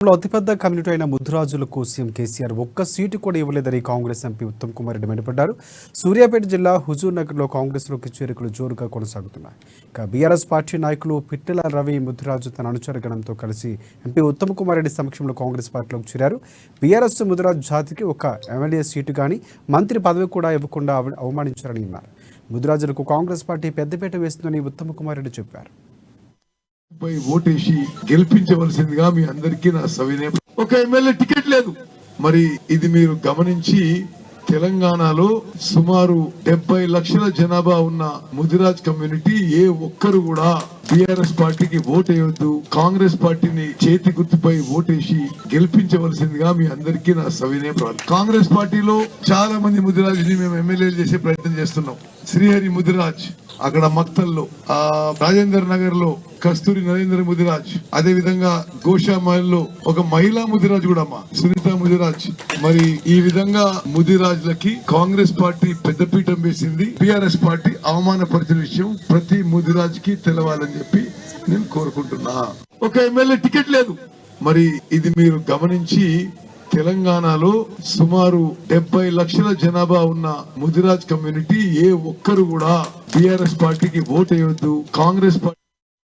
అతిపెద్ద కమ్యూనిటీ అయిన ముద్దురాజులకు సీఎం కేసీఆర్ ఒక్క సీటు కూడా ఇవ్వలేదని కాంగ్రెస్ ఎంపీ ఉత్తమ్ కుమార్ రెడ్డి మండిపడ్డారు. సూర్యాపేట జిల్లా హుజూర్ నగర్లో కాంగ్రెస్లోకి చేరికలు జోరుగా కొనసాగుతున్నాయి. ఇక బీఆర్ఎస్ పార్టీ నాయకులు పిట్టెల రవి ముద్దురాజు తన అనుచరగణంతో కలిసి ఎంపీ ఉత్తమ్ కుమార్ రెడ్డి సమక్షంలో కాంగ్రెస్ పార్టీలోకి చేరారు. బీఆర్ఎస్ ముద్దురాజు జాతికి ఒక ఎమ్మెల్యే సీటు కానీ మంత్రి పదవి కూడా ఇవ్వకుండా అవమానించారని అన్నారు. ముద్దురాజులకు కాంగ్రెస్ పార్టీ పెద్దపీట వేస్తుందని ఉత్తమ్ కుమార్ రెడ్డి చెప్పారు. ఓటేసి గెలిపించవలసిందిగా మీ అందరికీ నా సవినయ. ఒక ఎమ్మెల్యే టికెట్ లేదు. మరి ఇది మీరు గమనించి తెలంగాణలో సుమారు 70 లక్షల జనాభా ఉన్న ముదిరాజ్ కమ్యూనిటీ ఏ ఒక్కరు కూడా బీఆర్ఎస్ పార్టీకి ఓటేయొద్దు, కాంగ్రెస్ పార్టీని చేతి గుర్తుపై ఓటేసి గెలిపించవలసిందిగా మీ అందరికీ నా సవినయ. కాంగ్రెస్ పార్టీలో చాలా మంది ముదిరాజుని మేము ఎమ్మెల్యేలు చేసే ప్రయత్నం చేస్తున్నాం. శ్రీహరి ముదిరాజ్ అక్కడ మక్తల్లో, రాజేందర్ నగర్ లో కస్తూరి నరేంద్ర ముదిరాజ్, అదే విధంగా గోషామహల్లో ఒక మహిళా ముదిరాజ్ కూడా అమ్మా సునీత ముదిరాజ్. మరి ఈ విధంగా ముదిరాజ్లకి కాంగ్రెస్ పార్టీ పెద్దపీఠం వేసింది. బీఆర్ఎస్ పార్టీ అవమానపరిచిన విషయం ప్రతి ముదిరాజ్ కి తెలవాలని చెప్పి నేను కోరుకుంటున్నా. ఒక ఎమ్మెల్యే టికెట్ లేదు. మరి ఇది మీరు గమనించి తెలంగాణలో సుమారు 70 లక్షల జనాభా ఉన్న ముదిరాజ్ కమ్యూనిటీ ఏ ఒక్కరు కూడా బీఆర్ఎస్ పార్టీకి ఓటేయొద్దు, కాంగ్రెస్ పార్టీ